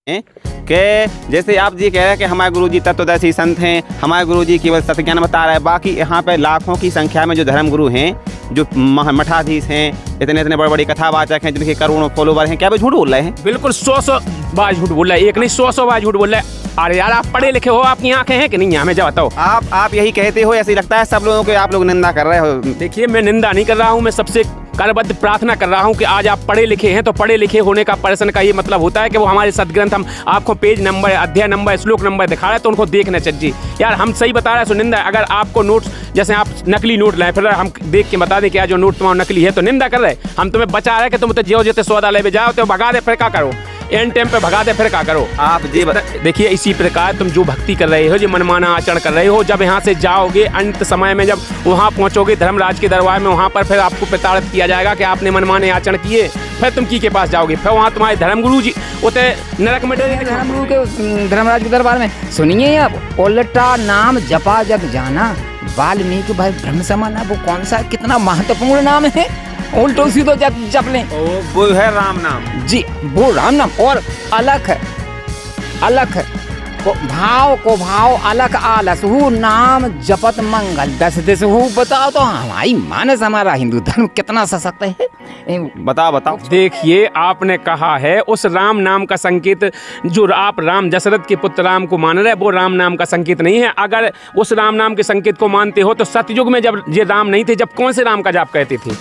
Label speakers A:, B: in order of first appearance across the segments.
A: हैं कि जैसे आप जी कह रहे हैं कि हमारे गुरुजी तत्वदर्शी संत हैं, हमारे गुरुजी केवल सत्य ज्ञान बता रहे हैं, बाकी यहाँ पे लाखों की संख्या में जो धर्मगुरु हैं, जो मठाधीश हैं, इतने इतने बड़े बड़े कथावाचक हैं जिनके करोड़ों फॉलोवर हैं, क्या वे झूठ बोल रहे हैं?
B: बिल्कुल 100 बार झूठ बोल रहा है, एक नहीं 100 बार झूठ बोल रहा है। अरे यार, आप पढ़े लिखे हो, आपकी आंखें हैं कि नहीं? हमें जब बताओ।
A: आप यही कहते हो, ऐसे लगता है सब लोगों के आप लोग निंदा कर रहे हो।
B: देखिए, मैं निंदा नहीं कर रहा हूँ, मैं सबसे करबद्ध प्रार्थना कर रहा हूँ कि आज आप पढ़े लिखे हैं, तो पढ़े लिखे होने का पर्सन का ये मतलब होता है कि वो हमारे सदग्रंथ, हम आपको पेज नंबर, अध्याय नंबर, श्लोक नंबर दिखा रहे हैं तो उनको देखना चाहिए। यार हम सही बता रहे हैं, सो निंदा। अगर आपको नोट्स, जैसे आप नकली नोट लाए, फिर हम देख के बता दें कि आज जो नोट तुम्हारा नकली है, तो निंदा कर रहे। हम तुम्हें बचा रहे कि तुम तो जो जैसे सौदा ले जाओ तो भगा दे, फिर क्या करो? एंड टाइम पे भगा दे, फिर क्या करो?
A: आप जी
B: देखिए, इसी प्रकार तुम जो भक्ति कर रहे हो, जो मनमाना आचरण कर रहे हो, जब यहाँ से जाओगे, अंत समय में जब वहाँ पहुँचोगे धर्मराज के दरबार में, वहाँ पर फिर आपको प्रताड़ित किया जाएगा कि आपने मनमाने आचरण किए। फिर तुम की के पास जाओगे, फिर वहाँ तुम्हारे धर्मगुरु जी होते नरक में डरे।
C: धर्मगुरु के धर्मराज के दरबार में सुनिए आप, उल्टा नाम जपा जग जाना, वाल्मीकि भाई ब्रह्म समाना, वो कौन सा कितना महत्वपूर्ण नाम है, उल्टो सीधो जप लें।
A: वो है राम नाम
C: जी, वो राम नाम और अलख है, अलख को भाव अलख आलस हु नाम जपत मंगल दस दिस हु। बताओ तो हमारी मानस, हमारा हिंदू धर्म कितना सशक्त है।
A: बताओ।
B: देखिए, आपने कहा है उस राम नाम का संकेत, जो आप राम दशरथ के पुत्र राम को मान रहे, वो राम नाम का संकेत नहीं है। अगर उस राम नाम के संकेत को मानते हो तो सतयुग में जब ये राम नहीं थे, जब कौन से राम का जाप कहते थे?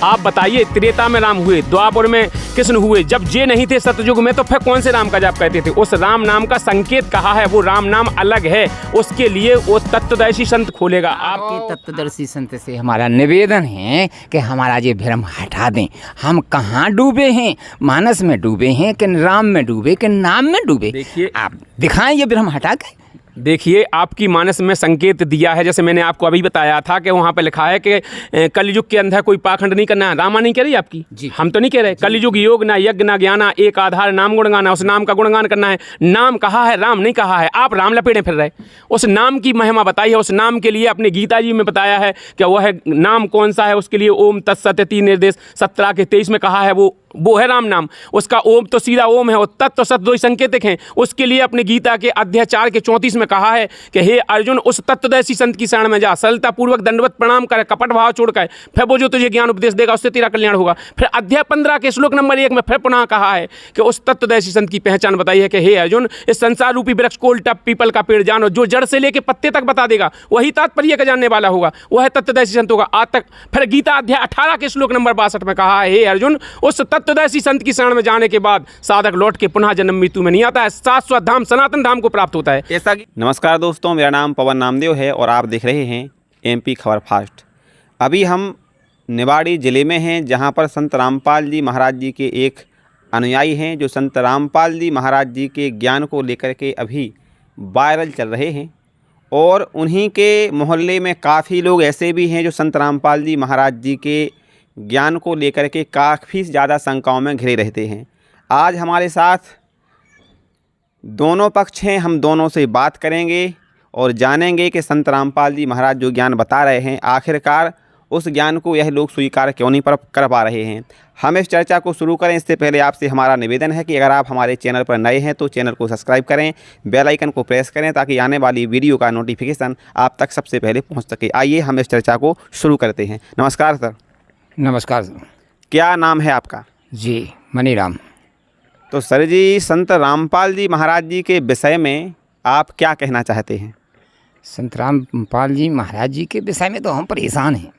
B: आप बताइए। त्रेता में राम हुए, द्वापर में कृष्ण हुए, जब जे नहीं थे सतयुग में, तो फिर कौन से राम का जाप कहते थे? उस राम नाम का संकेत कहा है, वो राम नाम अलग है, उसके लिए वो तत्वदर्शी संत खोलेगा।
C: आपके तत्वदर्शी संत से हमारा निवेदन है कि हमारा ये भ्रम हटा दें। हम कहाँ डूबे हैं? मानस में डूबे हैं कि राम में डूबे कि नाम में डूबे?
B: देखिए,
C: आप दिखाएं ये भ्रम हटा के।
B: देखिए, आपकी मानस में संकेत दिया है, जैसे मैंने आपको अभी बताया था कि वहाँ पे लिखा है कि कलयुग के अंदर कोई पाखंड नहीं करना है। रामा नहीं कह रही आपकी जी, हम तो नहीं कह रहे। कलयुग योग ना यज्ञ ना ज्ञाना, एक आधार नाम गुणगाना, उस नाम का गुणगान करना है। नाम कहा है, राम नहीं कहा है। आप राम लपेटे फिर रहे। उस नाम की महिमा बताई है, उस नाम के लिए अपने गीता जी में बताया है कि वह नाम कौन सा है। उसके लिए ओम तत्सत 3 निर्देश 17 के 23 में कहा है, वो है राम नाम। उसका ओम तो सीधा ओम है, और तत्व सत दो संकेतिक हैं। उसके लिए अपने गीता के अध्याय 4 के 34 में कहा है कि हे अर्जुन, उस तत्वदर्शी संत की शरण में जा, सरलता पूर्वक दंडवत प्रणाम कर, कपट भाव छोड़कर, फिर वो जो तुझे ज्ञान उपदेश देगा उससे तेरा कल्याण होगा। फिर अध्याय 15 के श्लोक नंबर 1 में फिर पुनः कहा है कि उस तत्वदर्शी संत की पहचान बताई है कि हे अर्जुन, इस संसार रूपी वृक्ष को उल्टा पीपल का पेड़ जानो, जो जड़ से लेके पत्ते तक बता देगा, वही तात्पर्य का जानने वाला होगा, वह तत्वदर्शी संत होगा। आज तक फिर गीता अध्याय 18 के श्लोक नंबर 62 में कहा है, हे अर्जुन, उस तत्वदर्शी संत की शरण में जाने के बाद साधक लौट के पुनः जन्म मृत्यु में नहीं आता है, शाश्वत धाम सनातन धाम को प्राप्त होता है।
A: ऐसा नमस्कार दोस्तों, मेरा नाम पवन नामदेव है और आप देख रहे हैं MP खबर फास्ट। अभी हम निवाड़ी ज़िले में हैं, जहां पर संत रामपाल जी महाराज जी के एक अनुयायी हैं, जो संत रामपाल जी महाराज जी के ज्ञान को लेकर के अभी वायरल चल रहे हैं। और उन्हीं के मोहल्ले में काफ़ी लोग ऐसे भी हैं जो संत रामपाल जी महाराज जी के ज्ञान को लेकर के काफ़ी ज़्यादा शंकाओं में घिरे रहते हैं। आज हमारे साथ दोनों पक्ष हैं, हम दोनों से बात करेंगे और जानेंगे कि संत रामपाल जी महाराज जो ज्ञान बता रहे हैं, आखिरकार उस ज्ञान को यह लोग स्वीकार क्यों नहीं कर पा रहे हैं। हम इस चर्चा को शुरू करें इससे पहले आपसे हमारा निवेदन है कि अगर आप हमारे चैनल पर नए हैं तो चैनल को सब्सक्राइब करें, बेल आइकन को प्रेस करें, ताकि आने वाली वीडियो का नोटिफिकेशन आप तक सबसे पहले पहुंच सके। आइए हम इस चर्चा को शुरू करते हैं। नमस्कार सर।
C: नमस्कार सर।
A: क्या नाम है आपका?
C: जी, मनीराम।
A: तो सर जी, संत रामपाल जी महाराज जी के विषय में आप क्या कहना चाहते हैं?
C: संत रामपाल जी महाराज जी के विषय में तो हम परेशान हैं,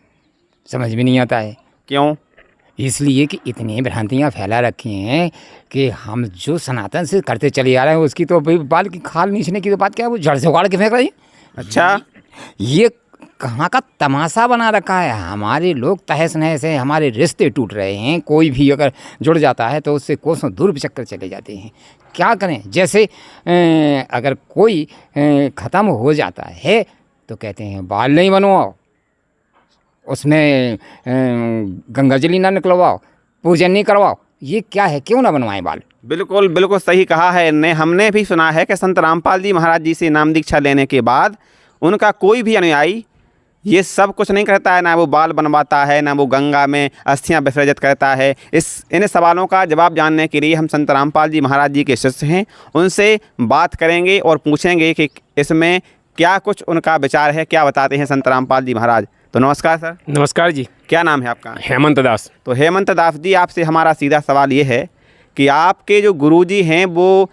C: समझ में नहीं आता है।
A: क्यों?
C: इसलिए कि इतनी भ्रांतियाँ फैला रखी हैं कि हम जो सनातन से करते चले आ रहे हैं, उसकी तो भाई बाल की खाल नीचने की तो बात क्या है, वो जड़ से उखाड़ के फेंक रही है।
A: अच्छा,
C: ये कहाँ का तमाशा बना रखा है। हमारे लोग तहस नहस हैं, हमारे रिश्ते टूट रहे हैं। कोई भी अगर जुड़ जाता है तो उससे कोसों दूर चक्कर चले जाते हैं। क्या करें? जैसे अगर कोई ख़त्म हो जाता है तो कहते हैं बाल नहीं बनवाओ, उसमें गंगाजली ना निकलवाओ, पूजन नहीं करवाओ। ये क्या है? क्यों ना बनवाएं बाल?
A: बिल्कुल बिल्कुल सही कहा है। हमने भी सुना है कि संत रामपाल जी महाराज जी से नाम दीक्षा लेने के बाद उनका कोई भी अनुयायी ये सब कुछ नहीं करता है, ना वो बाल बनवाता है, ना वो गंगा में अस्थियां विसर्जित करता है। इन सवालों का जवाब जानने के लिए हम संत रामपाल जी महाराज जी के शिष्य हैं, उनसे बात करेंगे और पूछेंगे कि इसमें क्या कुछ उनका विचार है, क्या बताते हैं संत रामपाल जी महाराज। तो नमस्कार सर।
B: नमस्कार जी।
A: क्या नाम है आपका?
B: हेमंत दास।
A: तो हेमंत दास जी, आपसे हमारा सीधा सवाल ये है कि आपके जो गुरुजी हैं वो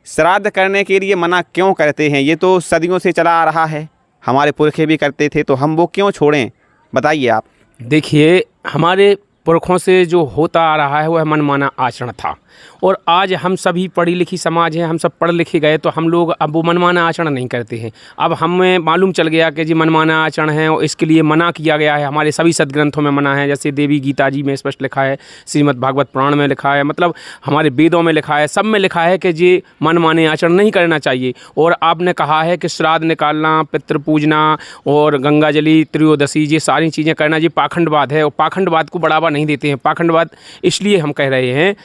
A: श्राद्ध करने के लिए मना क्यों करते हैं? ये तो सदियों से चला आ रहा है, हमारे पुरखे भी करते थे, तो हम वो क्यों छोड़ें, बताइए आप।
B: देखिए, हमारे पुरखों से जो होता आ रहा है वह मनमाना आचरण था, और आज हम सभी पढ़ी लिखी समाज है, हम सब पढ़ लिखे गए, तो हम लोग अब वो मनमाना आचरण नहीं करते हैं। अब हमें मालूम चल गया कि जी मनमाना आचरण है और इसके लिए मना किया गया है। हमारे सभी सदग्रंथों में मना है, जैसे देवी गीता जी में स्पष्ट लिखा है, श्रीमद् भागवत पुराण में लिखा है, मतलब हमारे वेदों में लिखा है, सब में लिखा है कि जी मनमाने आचरण नहीं करना चाहिए। और आपने कहा है कि श्राद्ध निकालना, पितृ पूजना और गंगाजली त्रयोदशी, ये सारी चीज़ें करना जी पाखंडवाद है, और पाखंडवाद को बढ़ावा नहीं देते हैं। पाखंडवाद इसलिए हम कह रहे हैं।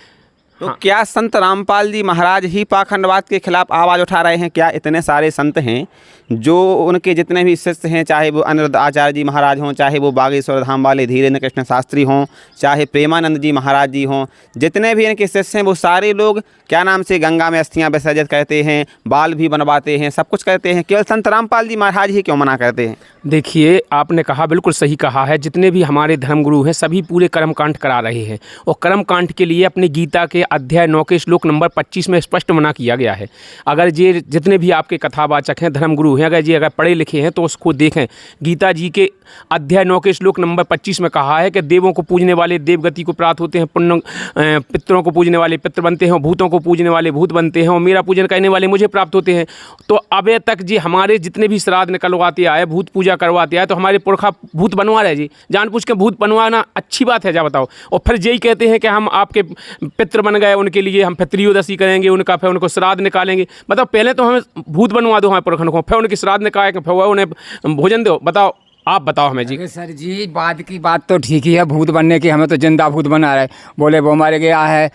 A: तो क्या संत रामपाल जी महाराज ही पाखंडवाद के खिलाफ आवाज़ उठा रहे हैं? क्या इतने सारे संत हैं जो उनके जितने भी शिष्य हैं, चाहे वो अनिरुद्ध आचार्य जी महाराज हों, चाहे वो बागेश्वर धाम वाले धीरेन्द्र कृष्ण शास्त्री हों, चाहे प्रेमानंद जी महाराज जी हों, जितने भी इनके शिष्य हैं वो सारे लोग क्या नाम से गंगा में अस्थियां विसर्जित करते हैं, बाल भी बनवाते हैं, सब कुछ करते हैं। केवल संत रामपाल जी महाराज ही क्यों मना करते हैं?
B: देखिए, आपने कहा बिल्कुल सही कहा है। जितने भी हमारे धर्मगुरु हैं सभी पूरे कर्मकांड करा रहे हैं, और कर्मकांड के लिए अपनी गीता के अध्याय 9 के श्लोक नंबर 25 में स्पष्ट मना किया गया है। अगर ये जितने भी आपके कथावाचक हैं, धर्मगुरु हैं, अगर पढ़े लिखे हैं तो उसको देखें। गीता जी के अध्याय 9 के श्लोक नंबर 25 में कहा है कि देवों को पूजने वाले देवगति को प्राप्त होते हैं, पुण्य पितरों को पूजने वाले पितर बनते हैं, भूतों को पूजने वाले भूत बनते हैं, और मेरा पूजन करने वाले मुझे प्राप्त होते हैं। तो अब तक जी हमारे जितने भी श्राद्ध निकलवाते आए, भूत पूजा करवाते आए, तो हमारे पुरखा भूत बनवा रहे जी, जानबूझ के भूत बनवाना अच्छी बात है, जा बताओ। और फिर यही कहते हैं कि हम आपके पितृ बन गए, उनके लिए हम पितृयोदशी करेंगे, उनका फिर उनको श्राद्ध निकालेंगे। मतलब पहले तो हमें भूत बनवा दो हमारे पुरखन को, फिर उनकी श्राद्ध निकाल के फिर उन्हें भोजन दो। बताओ, आप बताओ हमें जी।
C: सर जी, बात की बात तो ठीक ही है, भूत बनने की, हमें तो जिंदा भूत बना रहे। बोले वो मर गया है,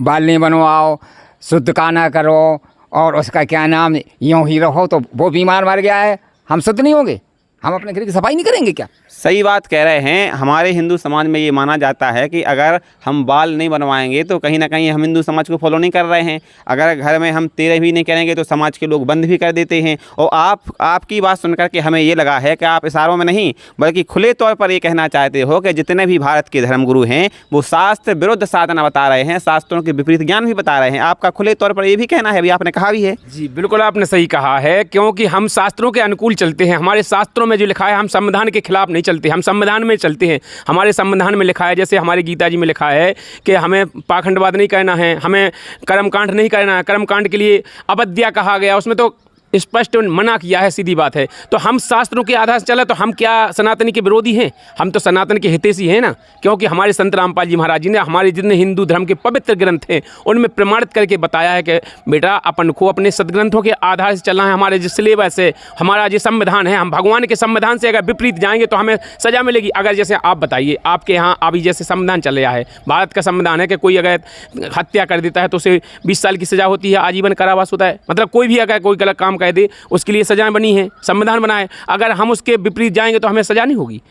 C: बाल नहीं बनवाओ, शुद्ध खाना करो, और उसका क्या नाम, यूँ ही रहो, तो वो बीमार मर गया है, हम शुद्ध नहीं होंगे? हम अपने घर की सफाई नहीं करेंगे क्या?
A: सही बात कह रहे हैं। हमारे हिंदू समाज में ये माना जाता है कि अगर हम बाल नहीं बनवाएंगे तो कहीं ना कहीं हम हिंदू समाज को फॉलो नहीं कर रहे हैं। अगर घर में हम तेरह भी नहीं करेंगे तो समाज के लोग बंद भी कर देते हैं। और आपकी बात सुनकर के हमें ये लगा है कि आप इशारों में नहीं बल्कि खुले तौर पर ये कहना चाहते हो कि जितने भी भारत के धर्मगुरु हैं वो शास्त्र विरुद्ध साधना बता रहे हैं, शास्त्रों के विपरीत ज्ञान भी बता रहे हैं। आपका खुले तौर पर ये भी कहना है, अभी आपने कहा भी है।
B: जी बिल्कुल, आपने सही कहा है, क्योंकि हम शास्त्रों के अनुकूल चलते हैं। हमारे शास्त्रों में जो लिखा है, हम संविधान के खिलाफ नहीं चलते, हम संविधान में चलते हैं। हमारे संविधान में लिखा है, जैसे हमारी गीता जी में लिखा है कि हमें पाखंडवाद नहीं करना है, हमें कर्मकांड नहीं करना है। कर्मकांड के लिए अवध्या कहा गया, उसमें तो स्पष्ट मना किया है, सीधी बात है। तो हम शास्त्रों के आधार से चला, तो हम क्या सनातनी के विरोधी हैं? हम तो सनातन के हितैषी हैं ना, क्योंकि हमारे संत रामपाल जी महाराज जी ने हमारे जितने हिंदू धर्म के पवित्र ग्रंथ हैं उनमें प्रमाणित करके बताया है कि बेटा अपन को अपने सदग्रंथों के आधार से चलना है। हमारे जो सिलेबस है, हमारा जो संविधान है, हम भगवान के संविधान से अगर विपरीत जाएंगे तो हमें सजा मिलेगी। अगर जैसे आप बताइए, आपके यहाँ अभी जैसे संविधान चल रहा है, भारत का संविधान है कि कोई अगर हत्या कर देता है तो उसे 20 साल की सजा होती है, आजीवन कारावास होता है। मतलब कोई भी अगर कोई गलत काम कह दे उसके लिए सजाएं बनी है, संविधान बना है। अगर हम उसके विपरीत जाएंगे तो हमें सजा नहीं होगी।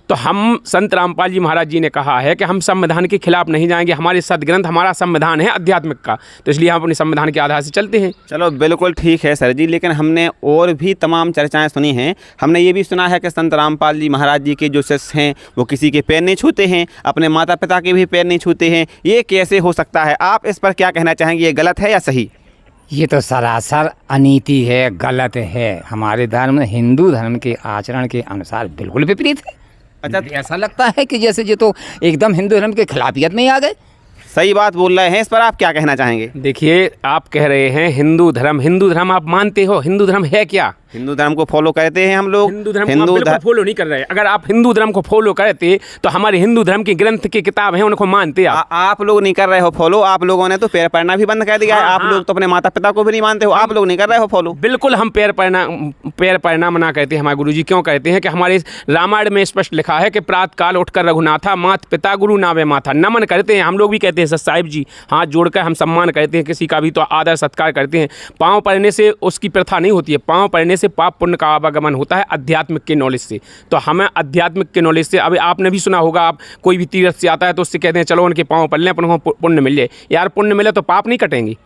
B: तो हम संत रामपाल जी महाराज जी ने कहा है कि हम संविधान के खिलाफ नहीं जाएंगे। हमारे सदग्रंथ, हमारा संविधान है आध्यात्मिक का, तो इसलिए हम अपने संविधान के आधार से चलते हैं।
A: चलो बिल्कुल ठीक है सर जी, लेकिन हमने और भी तमाम चर्चाएं सुनी हैं। हमने ये भी सुना है कि संत रामपाल जी महाराज जी के जो शिष्य हैं वो किसी के पैर नहीं छूते हैं, अपने माता पिता के भी पैर नहीं छूते हैं। ये कैसे हो सकता है? आप इस पर क्या कहना चाहेंगे, ये गलत है या सही?
C: ये तो सरासर अनीति है, गलत है। हमारे धर्म, हिंदू धर्म के आचरण के अनुसार बिल्कुल विपरीत है।
A: अच्छा,
C: ऐसा लगता है कि जैसे ये तो एकदम हिंदू धर्म के खिलाफियत में ही आ गए।
A: सही बात बोल रहे हैं, इस पर आप क्या कहना चाहेंगे?
B: देखिए, आप कह रहे हैं हिंदू धर्म आप मानते हो? हिंदू धर्म है क्या?
A: हिंदू धर्म को फॉलो करते हैं हम लोग।
B: हिंदू धर्म को बिल्कुल फॉलो नहीं कर रहे हैं। अगर आप हिंदू धर्म को फॉलो करते तो हमारे हिंदू धर्म के ग्रंथ की किताब है उनको मानते।
A: आप लोग नहीं कर रहे हो फॉलो। आप लोगों ने तो पैर पड़ना भी बंद कर दिया है। आप लोग तो अपने माता पिता को भी नहीं मानते हो, आप लोग नहीं कर रहे हो फॉलो।
B: बिल्कुल, हम पैर पड़ना मना कहते हैं। हमारे गुरुजी क्यों कहते हैं कि हमारे रामायण में स्पष्ट लिखा है कि प्रातः काल उठकर रघुनाथा, मात पिता गुरु नावे माथा, नमन करते हैं। हम लोग भी कहते हैं सर साहिब जी, हाथ जोड़कर हम सम्मान करते हैं, किसी का भी तो आदर सत्कार करते हैं। पाँव पड़ने से उसकी प्रथा नहीं होती है, पाँव पड़ने से पाप पुण्य का आवागमन होता है आध्यात्मिक के नॉलेज से। तो हमें आध्यात्मिक के नॉलेज से, अभी आपने भी सुना होगा, आप कोई भी तीर्थ से आता है तो उससे कहते हैं चलो उनके पाँव पल लें, अपन को पुण्य मिल जाए। यार पुण्य मिले तो पाप नहीं कटेंगे,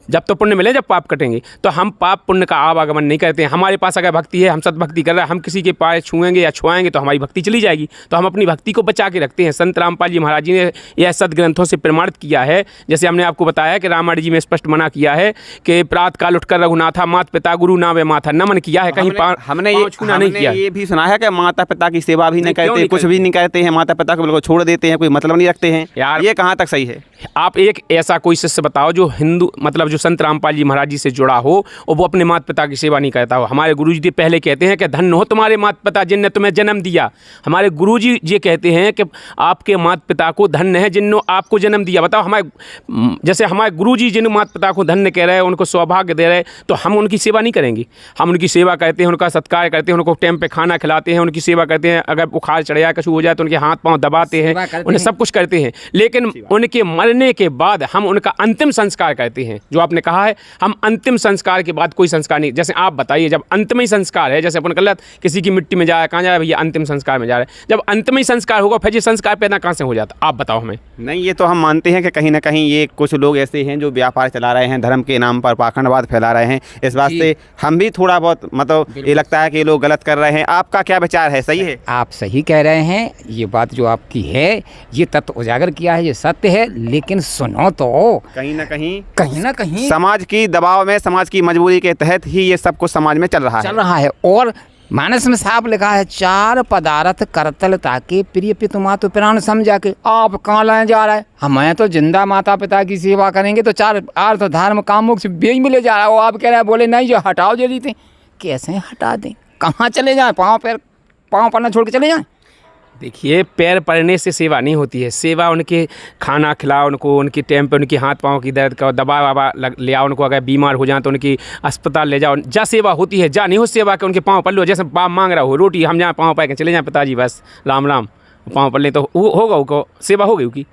B: जब तो पुण्य मिले जब पाप कटेंगे। तो हम पाप पुण्य का आवागमन नहीं करते हैं। हमारे पास अगर भक्ति है, हम सद्भक्ति कर रहे हैं, हम किसी के पाए छुएंगे या छुआएंगे तो हमारी भक्ति चली जाएगी। तो हम अपनी भक्ति को बचा के रखते हैं। संत रामपाल जी महाराज जी ने यह सदग्रंथों से प्रमाणित किया है। जैसे हमने आपको बताया कि रामायण जी में स्पष्ट मना किया है कि प्रातः काल उठकर रघुनाथा मात पिता गुरु नावे माथा नमन किया है, कहीं
A: हमने
B: छूना नहीं किया।
A: ये भी सुना है कि माता पिता की सेवा भी नहीं करते, कुछ भी नहीं करते हैं, माता पिता को बिल्कुल छोड़ देते हैं, कोई मतलब नहीं रखते हैं। यार ये कहाँ तक सही है?
B: आप एक ऐसा कोई शिष्य बताओ जो हिंदू मतलब जो संत रामपाल जी महाराज जी से जुड़ा हो और वो अपने माता पिता की सेवा नहीं करता हो। हमारे गुरुजी जी पहले कहते हैं कि धन्य हो तुम्हारे माता पिता जिनने तुम्हें जन्म दिया। हमारे गुरुजी जी कहते हैं कि आपके माता पिता को धन्य है जिन्होंने आपको जन्म दिया। बताओ, हमारे जैसे हमारे गुरुजी जिन माता पिता को धन्य कह रहे हैं, उनको सौभाग्य दे रहे हैं, तो हम उनकी सेवा नहीं करेंगे? हम उनकी सेवा करते हैं, उनका सत्कार करते हैं, उनको टाइम पे खाना खिलाते हैं, उनकी सेवा करते हैं। अगर बुखार चढ़ जाए, कुछ हो जाए तो उनके हाथ पाँव दबाते हैं, उन्हें सब कुछ करते हैं। लेकिन उनके मरने के बाद हम उनका अंतिम संस्कार करते हैं। जो आपने कहा है, हम अंतिम संस्कार के बाद कोई संस्कार नहीं। जैसे आप बताइए, जब अंतिम ही संस्कार है, जैसे अपन गलत किसी की मिट्टी में जाए, कहाँ जाए भैया, अंतिम संस्कार में जा रहे हैं। जब अंतिम ही संस्कार होगा फिर ये संस्कार पैदा कहाँ से हो जाता? आप बताओ हमें।
A: नहीं, ये तो हम मानते हैं कि कहीं ना कहीं ये कुछ लोग ऐसे हैं जो व्यापार चला रहे हैं, धर्म के नाम पर पाखंडवाद फैला रहे हैं। इस बात से हम भी थोड़ा बहुत मतलब ये लगता है कि ये लोग गलत कर रहे हैं। आपका क्या विचार है? सही है?
C: आप सही कह रहे हैं। ये बात जो आपकी है, ये तत्व उजागर किया है, ये सत्य है। लेकिन सुनो तो,
A: कहीं ना
C: कहीं
A: समाज की दबाव में, समाज की मजबूरी के तहत ही ये सब कुछ समाज में चल रहा है।
C: और मानस में साफ लिखा है, चार पदार्थ करतल ताके प्रिय पितु मातु प्राण समझा के। आप कहाँ लाए जा रहा है? हमें तो जिंदा माता पिता की सेवा करेंगे तो चार अर्थ धर्म काम मोक्ष बेच मिले जा रहा है। वो आप कह रहे हैं, बोले नहीं जो हटाओ जल्दी थे। कैसे हटा दें? कहाँ चले जाएं? पाँव पड़ना छोड़ के चले जाएं?
B: देखिए, पैर पड़ने से सेवा नहीं होती है। सेवा उनके खाना खिलाओ, उनको उनके टाइम पे उनके हाथ पाँव की दर्द का दवा ववा ले आओ, उनको अगर बीमार हो जाए तो उनकी अस्पताल ले जाओ। जा सेवा होती है, जा नहीं हो सेवा के उनके पाँव पड़ लो। जैसे बाप मांग रहा हो रोटी, हम जहाँ पाँव पाए के चले जाएँ, पिताजी बस राम राम, पाँव पड़ ले तो होगा, उनको सेवा हो गई उनकी।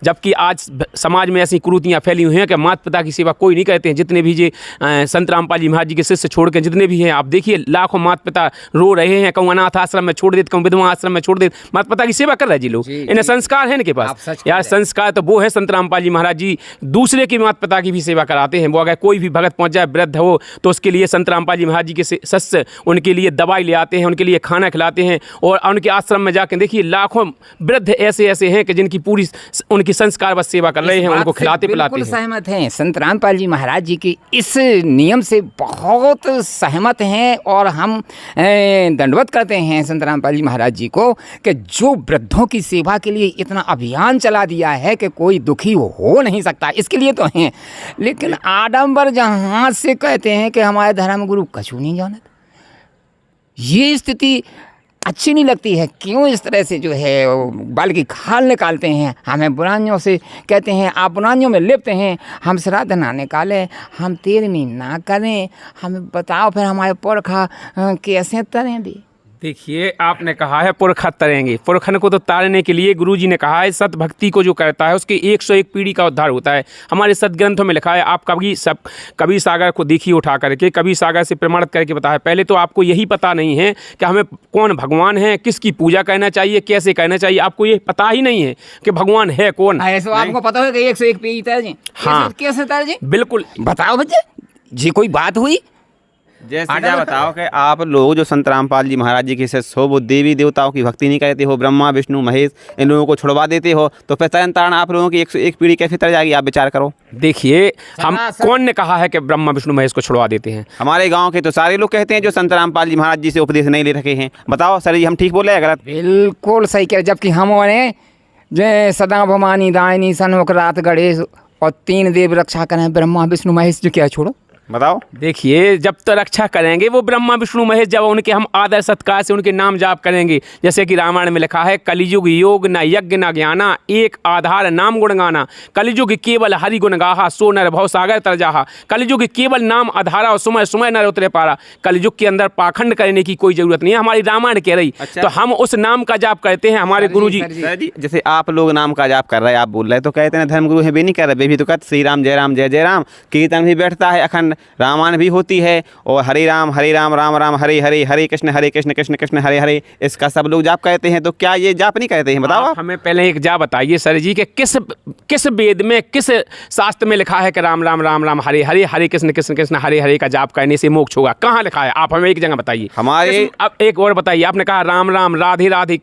B: जबकि आज समाज में ऐसी कुरीतियाँ फैली हुई हैं कि माता पिता की सेवा कोई नहीं करते हैं। जितने भी ये संत रामपाल जी महाराज जी के शिष्य छोड़ के जितने भी हैं, आप देखिए लाखों माता पिता रो रहे हैं। कहूँ अनाथ आश्रम में छोड़ देते, कहूँ विधवा आश्रम में छोड़ देते, माता पिता की सेवा कर रहे हैं जी लोग। इन्हें संस्कार है इनके पास। यार संस्कार तो वो है, संत रामपाल जी महाराज जी दूसरे की माता पिता की भी सेवा कराते हैं। वो अगर कोई भी भगत पहुँच जाए, वृद्ध हो, तो उसके लिए संत रामपाल जी महाराज जी के शिष्य उनके लिए दवाई ले आते हैं, उनके लिए खाना खिलाते हैं। और उनके आश्रम में जाकर देखिए लाखों वृद्ध ऐसे हैं कि जिनकी पूरी उनकी संस्कार बस सेवा कर रहे हैं, उनको खिलाते पिलाते हैं।
C: सहमत हैं, संत रामपाल जी महाराज जी के इस नियम से बहुत सहमत हैं। और हम दंडवत करते हैं संत रामपाल जी महाराज जी को कि जो वृद्धों की सेवा के लिए इतना अभियान चला दिया है कि कोई दुखी हो नहीं सकता, इसके लिए तो हैं। लेकिन आडंबर जहाँ से कहते हैं कि हमारे धर्म गुरु कछु नहीं जानत, ये स्थिति अच्छी नहीं लगती है। क्यों इस तरह से जो है बाल की खाल निकालते हैं, हमें बुराइयों से कहते हैं, आप बुराइयों में लिप्त हैं। हम श्राद्ध ना निकालें, हम तेरहवीं ना करें, हमें बताओ फिर हमारे पुरखा कैसे तरें भी?
B: देखिए, आपने कहा है पुरखा तरेंगे। पुरखन को तो तारने के लिए गुरुजी ने कहा है सत भक्ति को जो करता है उसके 101 पीढ़ी का उद्धार होता है। हमारे सदग्रंथों में लिखा है। आप कबीर सागर को देखिए उठा करके, कबीर सागर से प्रमाणित करके बताया। पहले तो आपको यही पता नहीं है कि हमें कौन भगवान है, किसकी पूजा करना चाहिए, कैसे करना चाहिए। आपको ये पता ही नहीं है कि भगवान है कौन।
C: ऐसे आपको पता है कि 101 पीढ़ी तर्ज? हाँ, कैसे तर्ज?
B: बिल्कुल
C: बताओ बच्चे जी, कोई बात हुई?
A: जैसे क्या बताओ कि आप लोग जो संत रामपाल जी महाराज जी के शिष्य हो, वो देवी देवताओं की भक्ति नहीं करते हो, ब्रह्मा विष्णु महेश इन लोगों को छुड़वा देते हो, तो फिर तरन तारण आप लोगों की 101 पीढ़ी कैसे तर जाएगी? आप विचार करो।
B: देखिए, हम कौन ने कहा है कि ब्रह्मा विष्णु महेश को छुड़वा देते हैं?
A: हमारे गांव के तो सारे लोग कहते हैं जो संत रामपाल जी महाराज जी से उपदेश नहीं ले रखे हैं। बताओ सर जी, हम ठीक बोले या गलत?
C: बिल्कुल सही कह, जबकि हमारे जय सदा भवानी दायनी सनमुख रात गणेश और 3 देव रक्षा करें, ब्रह्मा विष्णु महेश जो क्या छोड़ो?
A: बताओ।
B: देखिए, जब तो रक्षा करेंगे वो ब्रह्मा विष्णु महेश, जब उनके हम आदर सत्कार से उनके नाम जाप करेंगे। जैसे कि रामायण में लिखा है, कलियुग योग न यज्ञ न ज्ञाना, एक आधार नाम गुण गाना। कलियुग केवल हरि गुण गाहा, सो नर भव सागर तर जाहा। कलियुग केवल नाम आधारा और सुमय सुमय नर उतरे पारा। कलियुग के अंदर पाखंड करने की कोई जरूरत नहीं है, हमारी रामायण कह रही।
A: अच्छा।
B: तो हम उस नाम का जाप करते हैं। हमारे गुरु जी,
A: जैसे आप लोग नाम का जाप कर रहे हैं, आप बोल रहे हैं, तो कहते हैं धर्म गुरु है, वे नहीं कर रहे, वे भी तो कहते श्री राम जय राम जय जय राम। कीर्तन भी बैठता है अखंड, रामायण भी होती है, और हरे राम राम राम हरे हरे, हरे कृष्ण कृष्ण कृष्ण हरे हरे, इसका सब लोग जाप कहते हैं। तो क्या ये जाप नहीं कहते हैं, बताओ आप?
B: हमें पहले एक जाप बताइए सर जी कि किस वेद में, किस शास्त्र में लिखा है कि राम राम राम राम हरे हरे, हरे कृष्ण कृष्ण हरे हरे का जाप करने से मोक्ष होगा? कहाँ लिखा है? आप हमें एक जगह बताइए।
A: हमारे
B: अब एक और बताइए, आपने कहा राम राम राधे राधे,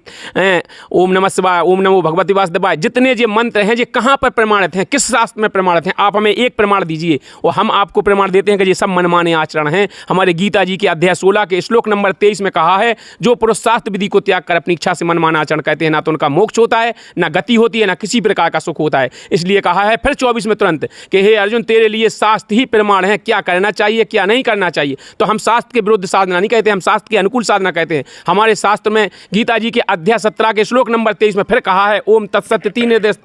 B: ओम नमः शिवाय, ओम नमो भगवती वासुदेवाय, जितने ये मंत्र हैं ये कहाँ पर प्रमाणित हैं, किस शास्त्र में प्रमाणित हैं? आप हमें एक प्रमाण दीजिए और हम आपको प्रमाण देते हैं कि ये सब मनमाने आचरण हैं। हमारे गीता जी के अध्याय 16 के श्लोक नंबर 23 में कहा है, जो पुरुष शास्त्र विधि को त्याग कर अपनी इच्छा से मनमाना आचरण कहते हैं, ना तो उनका मोक्ष होता है, ना गति होती है, ना किसी प्रकार का सुख होता है। इसलिए कहा है फिर 24 में तुरंत कि हे अर्जुन, तेरे लिए शास्त्र ही प्रमाण है, क्या करना चाहिए क्या नहीं करना चाहिए। तो हम शास्त्र के विरुद्ध साधना नहीं कहते, हम शास्त्र के अनुकूल साधना कहते हैं। हमारे शास्त्र में गीता जी के अध्याय 17 के श्लोक नंबर 23 में फिर कहा है, ओम तत्सत्य, तीन निर्देश,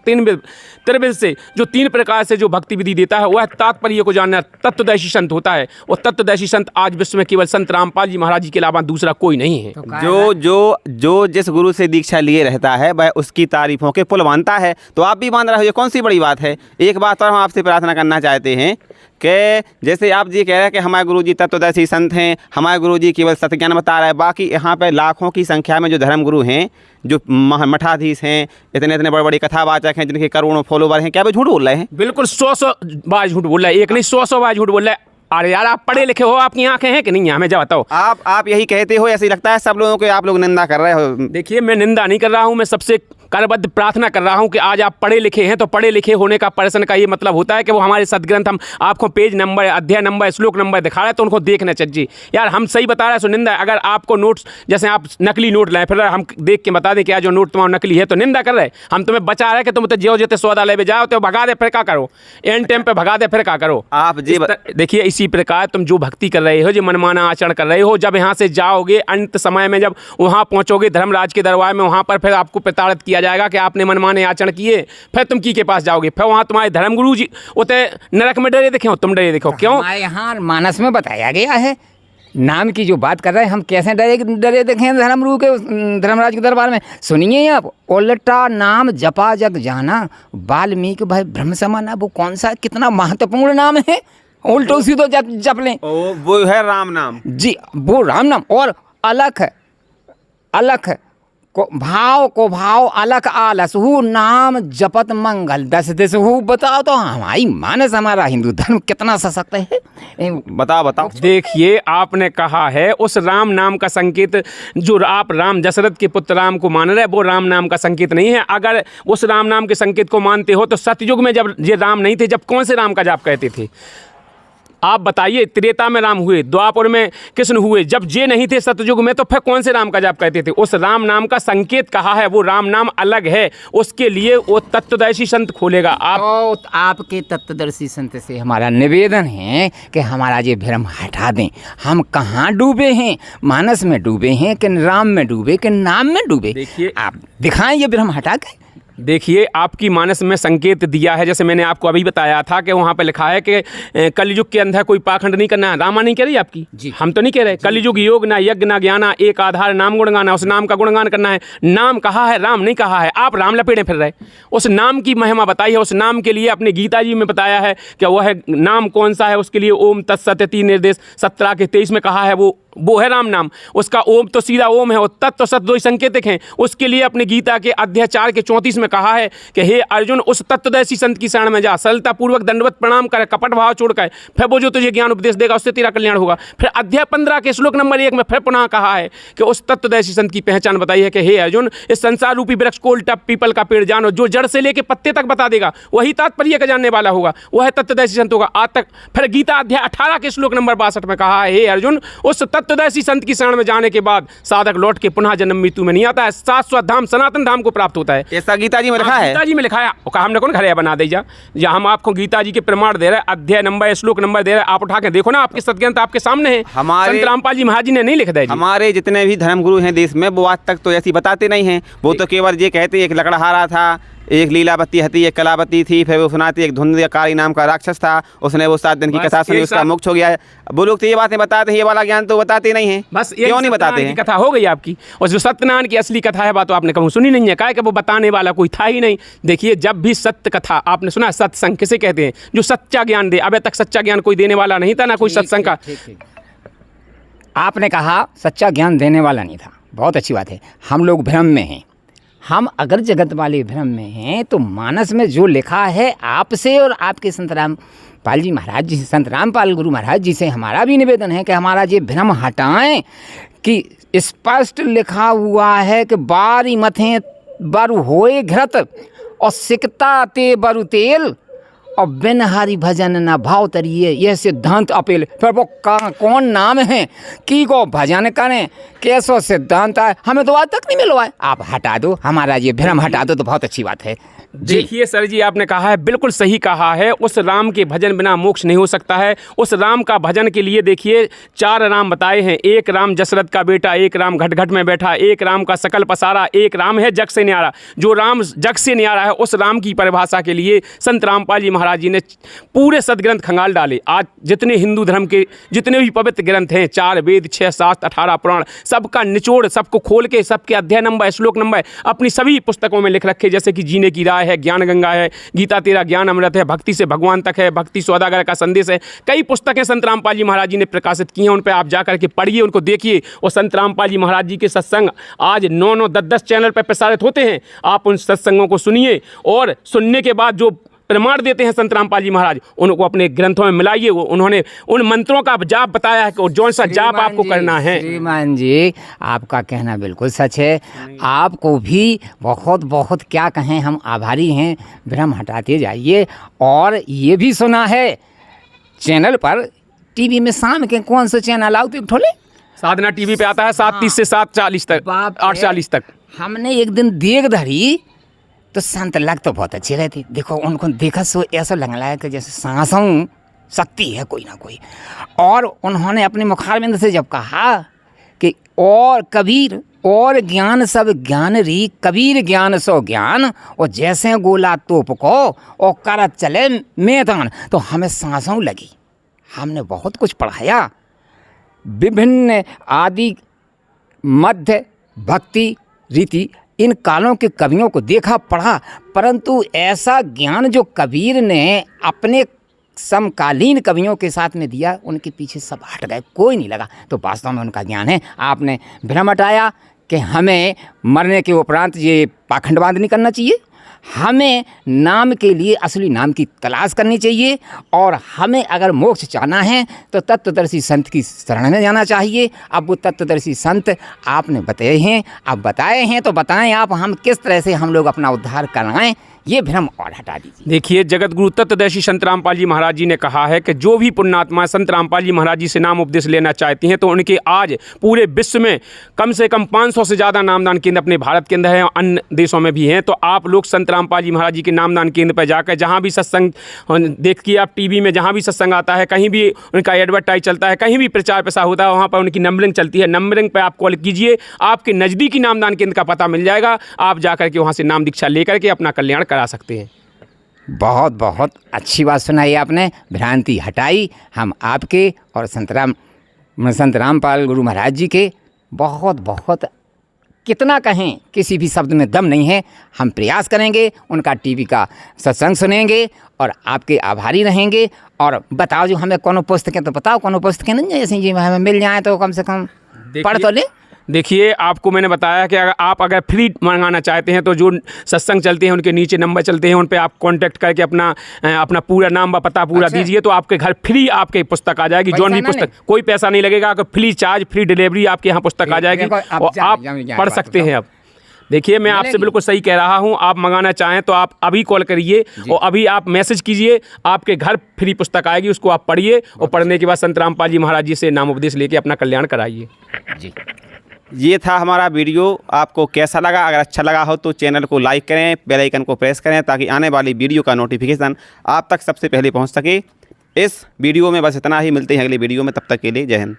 B: त्रिविध से जो 3 प्रकार से जो भक्ति विधि देता है वह तात्पर्य को जानना तत्वदर्शी संत होता है। और तत्वदर्शी संत आज विश्व में केवल संत रामपाल जी महाराज जी के अलावा दूसरा कोई नहीं है।
A: जो जिस गुरु से दीक्षा लिए रहता है वह उसकी तारीफों के पुल बांधता है। तो आप भी बांध रहे हो, ये कौन सी बड़ी बात है। एक बात और हम आपसे प्रार्थना करना चाहते हैं कि जैसे आप जी कह रहे हैं कि हमारे गुरुजी तत्वदर्शी संत हैं, हमारे गुरुजी केवल सत्य ज्ञान बता रहे हैं, बाकी यहाँ पे लाखों की संख्या में जो धर्म गुरु हैं, जो मठाधीश हैं, इतने इतने बड़े बड़े कथावाचक हैं जिनके करोड़ों फॉलोवर हैं, क्या वे झूठ बोल रहे हैं?
B: बिल्कुल 100 बार झूठ बोल रहा है, एक नहीं 100 बार झूठ बोल रहा है। अरे यार, आप पढ़े लिखे हो, आपकी आंखें हैं कि नहीं? हमें जा बताओ।
A: आप यही कहते हो, ऐसे लगता है सब लोगों को आप लोग निंदा कर रहे हो।
B: देखिए, मैं निंदा नहीं कर रहा हूँ, मैं सबसे करबद्ध प्रार्थना कर रहा हूं कि आज आप पढ़े लिखे हैं, तो पढ़े लिखे होने का पर्सन का ये मतलब होता है कि वो हमारे सदग्रंथ, हम आपको पेज नंबर, अध्याय नंबर, श्लोक नंबर दिखा रहे हैं तो उनको देखना चाहिए। यार हम सही बता रहे हैं, सो निंदा है। अगर आपको नोट्स, जैसे आप नकली नोट लाए, फिर हम देख के बता दें कि जो नोट तुम्हारा नकली है, तो निंदा कर रहे। हम तुम्हें बचा रहे कि तुम तो जो जेते सौदा ले जाओ तो भगा दे, फिर क्या करो, एंड टाइम पे भगा दे, फिर क्या करो आप जी। देखिए, इसी प्रकार तुम जो भक्ति कर रहे हो, जो मनमाना आचरण कर रहे हो, जब यहाँ से जाओगे अंत समय में, जब वहाँ पहुँचोगे धर्मराज के दरबार में, वहाँ पर फिर आपको प्रताड़ित किया जाएगा कि आपने मनमाने आचरण किए। फिर तुम की के पास जाओगे, फिर वहाँ तुम्हारे धर्मगुरु जी होते नरक में डरे दिखे हो, तुम डरे दिखो। क्यों?
C: हमारे यहाँ मानस में बताया गया है, नाम की जो बात कर रहे हैं, हम कैसे डरे देखें धर्मगुरु के, धर्मराज के दरबार में। सुनिए आप, उल्टा नाम जपा जग जाना, वाल्मीकि भाई ब्रह्म समाना, वो कौन सा कितना महत्वपूर्ण नाम है, उल्टो सीधो जप लें।
A: वो है राम नाम
C: जी, वो राम नाम। और अलख को भाव अलख आलस हु, नाम जपत मंगल दस दिस हु। बताओ तो हमारी मानस, हमारा हिंदू धर्म कितना सशक्त है।
A: बताओ।
B: देखिए, आपने कहा है उस राम नाम का संकेत, जो आप राम, दशरथ के पुत्र राम को मान रहे, वो राम नाम का संकेत नहीं है। अगर उस राम नाम के संकेत को मानते हो तो सतयुग में जब ये राम नहीं थे, जब कौन से राम का जाप कहते थे? आप बताइए। त्रेता में राम हुए, द्वापर में कृष्ण हुए, जब जे नहीं थे सतयुग में, तो फिर कौन से राम का जाप कहते थे? उस राम नाम का संकेत कहा है, वो राम नाम अलग है, उसके लिए वो तत्वदर्शी संत खोलेगा।
C: आपके तत्वदर्शी संत से हमारा निवेदन है कि हमारा ये भ्रम हटा दें। हम कहाँ डूबे हैं? मानस में डूबे हैं कि राम में डूबे कि नाम में डूबे?
B: देखिए,
C: आप दिखाएं ये भ्रम हटा के।
B: देखिए, आपकी मानस में संकेत दिया है, जैसे मैंने आपको अभी बताया था कि वहाँ पे लिखा है कि कलयुग के अंदर कोई पाखंड नहीं करना है। रामा नहीं कह रही आपकी जी, हम तो नहीं कह रहे। कलयुग योग ना यज्ञ ना ज्ञाना, एक आधार नाम गुणगाना, उस नाम का गुणगान करना है। नाम कहा है, राम नहीं कहा है। आप राम लपेटे फिर रहे। उस नाम की महिमा बताई है, उस नाम के लिए अपने गीता जी में बताया है कि वह नाम कौन सा है। उसके लिए ओम तत्सत्य 3 निर्देश 17 के 23 में कहा है, वो है राम नाम। उसका ओम तो सीधा ओम है, और तत्व सत्य दो संकेतिक हैं। उसके लिए अपने गीता के अध्याय 4 के 34 में कहा है कि हे अर्जुन, उस तत्वदर्शी संत की शरण में जा, सरलता पूर्वक दंडवत प्रणाम कर, कपट भाव छोड़कर, फिर वो जो तुझे ज्ञान उपदेश देगा उससे तेरा कल्याण होगा। फिर अध्याय 15 के श्लोक नंबर 1 में फिर पुनः कहा है कि उस तत्वदर्शी संत की पहचान बताई है कि हे अर्जुन, इस संसार रूपी वृक्ष को उल्टा पीपल का पेड़ जानो, जो जड़ से लेकर पत्ते तक बता देगा वही तात्पर्य का जानने वाला होगा, वह तत्वदर्शी संत होगा। आज तक फिर गीता अध्याय 18 के श्लोक नंबर 62 में कहा है, हे अर्जुन, उस तत्वदर्शी संत की शरण में जाने के बाद साधक लौट के पुनः जन्म मृत्यु में नहीं आता है, शाश्वत धाम सनातन धाम को प्राप्त होता है।
A: ऐसा गीता जी में लिखा है।
B: गीता जी में लिखा है। हमने कौन घरे बना दीजा, या हम आपको गीता जी के प्रमाण दे रहे हैं, अध्याय नंबर, श्लोक नंबर दे रहे हैं। आप उठा के देखो ना, आपके सदग्रंथ आपके सामने है। संत रामपाल जी महाराज जी ने नहीं लिख दिया।
A: हमारे जितने भी धर्मगुरु हैं देश में, वो आज तक तो ऐसी बताते नहीं हैं। वो तो केवल ये कहते एक लकड़हारा था, एक लीलावती हती, एक कलावती थी, फिर वो सुनाती एक धुंधकारी नाम का राक्षस था, उसने वो 7 दिन की कथा सुनी, उसका मोक्ष हो गया है। वो लोग तो ये बातें बताते हैं, ये वाला ज्ञान तो बताते नहीं हैं।
B: बस
A: क्यों नहीं बताते हैं?
B: कथा हो गई आपकी। और जो सत्यनारायण की असली कथा है बात तो आपने कभी सुनी नहीं है, क्या है कि वो बताने वाला कोई था ही नहीं। देखिए, जब भी सत्य कथा आपने सुना, सत्संग किसे कहते हैं? जो सच्चा ज्ञान दे। अबे तक सच्चा ज्ञान कोई देने वाला नहीं था ना, कोई सत्संग का।
C: आपने कहा सच्चा ज्ञान देने वाला नहीं था, बहुत अच्छी बात है। हम लोग भ्रम में हैं। हम अगर जगत वाले भ्रम में हैं तो मानस में जो लिखा है आपसे और आपके संत रामपाल जी महाराज जी, संत रामपाल गुरु महाराज जी से हमारा भी निवेदन है कि हमारा ये भ्रम हटाएं कि स्पष्ट लिखा हुआ है कि बारी मथें बरु होए घृत और सिकता ते बरु तेल और बिन हरि भजन न भाव तरिए, यह सिद्धांत अपेल। फिर वो कौन नाम है कि को भजन करें, कैसो सिद्धांत है, हमें तो आज तक नहीं मिला है। आप हटा दो, हमारा ये भ्रम हटा दो तो बहुत अच्छी बात है।
B: देखिए सर जी, आपने कहा है, बिल्कुल सही कहा है। उस राम के भजन बिना मोक्ष नहीं हो सकता है। उस राम का भजन के लिए देखिए 4 राम बताए हैं। एक राम दशरथ का बेटा, एक राम घट घट में बैठा, एक राम का सकल पसारा, एक राम है जग से न्यारा। जो राम जग से न्यारा है, उस राम की परिभाषा के लिए संत रामपाल जी महाराज जी ने पूरे सदग्रंथ खंगाल डाले। आज जितने हिंदू धर्म के जितने भी पवित्र ग्रंथ हैं, 4 वेद, 6 शास्त्र, 18 पुराण, सबका निचोड़, सबको खोल के, सबके अध्याय नंबर, श्लोक नंबर अपनी सभी पुस्तकों में लिख रखे। जैसे कि जीने की राह है, ज्ञान गंगा है, गीता तेरा ज्ञान अमृत है, भक्ति से भगवान तक है, भक्ति सौदागर का संदेश है। कई पुस्तकें संत रामपाल जी महाराज जी ने प्रकाशित की हैं। उन पर आप जाकर के पढ़िए, उनको देखिए। और संत रामपाल जी महाराज जी के सत्संग आज 9-9, 10-10 चैनल पर प्रसारित होते हैं। आप उन सत्संगों को सुनिए और सुनने के बाद जो प्रमाण देते हैं संत रामपाल जी महाराज, उनको अपने ग्रंथों में मिलाइए। उन्होंने उन मंत्रों का जाप बताया है कि जौन सा जाप आपको करना है।
C: श्रीमान जी, आपका कहना बिल्कुल सच है। आपको भी बहुत बहुत क्या कहें, हम आभारी हैं। भ्रम हटाते जाइए। और ये भी सुना है चैनल पर, टीवी में शाम के कौन से चैनल आते ठोले,
B: साधना टीवी पे आता है 7:30 से 7:40 तक, 8:40 तक।
C: हमने एक दिन देख धरी तो संत लग तो बहुत अच्छी रहती। देखो उनको देखा सो ऐसा लग रहा है कि जैसे सांसों शक्ति है कोई ना कोई। और उन्होंने अपने मुखारबिंद से जब कहा कि और कबीर और ज्ञान सब ज्ञान री, कबीर ज्ञान सो ज्ञान, और जैसे गोला तोप को और करत चले मैदान, तो हमें सांसों लगी। हमने बहुत कुछ पढ़ाया, विभिन्न आदि मध्य भक्ति रीति, इन कालों के कवियों को देखा पढ़ा, परंतु ऐसा ज्ञान जो कबीर ने अपने समकालीन कवियों के साथ में दिया, उनके पीछे सब हट गए, कोई नहीं लगा। तो वास्तव में उनका ज्ञान है। आपने भ्रम हटाया कि हमें मरने के उपरांत ये पाखंडवाद नहीं करना चाहिए, हमें नाम के लिए असली नाम की तलाश करनी चाहिए, और हमें अगर मोक्ष चाहना है तो तत्वदर्शी संत की शरण में जाना चाहिए। अब वो तत्वदर्शी संत आपने बताए हैं, अब बताए हैं तो बताएं आप, हम किस तरह से हम लोग अपना उद्धार कराएं, ये भ्रम और हटा दीजिए।
B: देखिए, जगत गुरु तत्वदर्शी संत रामपाल जी महाराज जी ने कहा है कि जो भी पुण्यात्मा संत रामपाल जी महाराज जी से नाम उपदेश लेना चाहती हैं तो उनके आज पूरे विश्व में कम से कम 500 से ज़्यादा नामदान केंद्र अपने भारत के अंदर हैं, अन्य देशों में भी हैं। तो आप लोग संत रामपाल जी महाराज जी के नामदान केंद्र पर जाकर जहाँ भी सत्संग देखिए, आप टीवी में जहाँ भी सत्संग आता है, कहीं भी उनका एडवर्टाइज चलता है, कहीं भी प्रचार प्रसार होता है, वहाँ पर उनकी नंबरिंग चलती है। नंबरिंग पर आप कॉल कीजिए, आपके नज़दीकी नामदान केंद्र का पता मिल जाएगा। आप जाकर के वहाँ से नाम दीक्षा लेकर के अपना कल्याण करा सकते हैं।
C: बहुत बहुत अच्छी बात सुनाई आपने, भ्रांति हटाई। हम आपके और संत रामपाल गुरु महाराज जी के बहुत बहुत कितना कहें, किसी भी शब्द में दम नहीं है। हम प्रयास करेंगे, उनका टीवी का सत्संग सुनेंगे और आपके आभारी रहेंगे। और बताओ जो हमें कोनो पुस्तकें तो बताओ, कोनो पुस्तकें नहीं जैसे जी हमें मिल जाए तो कम से कम पढ़ तो ले।
B: देखिए, आपको मैंने बताया कि अगर फ्री मंगाना चाहते हैं तो जो सत्संग चलते हैं उनके नीचे नंबर चलते हैं, उन पे आप कांटेक्ट करके अपना पूरा नाम व पता पूरा दीजिए, तो आपके घर फ्री आपके पुस्तक आ जाएगी। जो भी पुस्तक, कोई पैसा नहीं लगेगा, फ्री चार्ज, फ्री डिलीवरी आपके यहाँ पुस्तक आ जाएगी और आप पढ़ सकते हैं। अब देखिए, मैं आपसे बिल्कुल सही कह रहा हूँ। आप मंगाना चाहें तो आप अभी कॉल करिए और अभी आप मैसेज कीजिए, आपके घर फ्री पुस्तक आएगी, उसको आप पढ़िए और पढ़ने के बाद संत रामपाल जी महाराज जी से नाम उपदेश लेके अपना कल्याण कराइए जी।
A: ये था हमारा वीडियो। आपको कैसा लगा? अगर अच्छा लगा हो तो चैनल को लाइक करें, बेल आइकन को प्रेस करें ताकि आने वाली वीडियो का नोटिफिकेशन आप तक सबसे पहले पहुंच सके। इस वीडियो में बस इतना ही। मिलते हैं अगली वीडियो में, तब तक के लिए जय हिंद।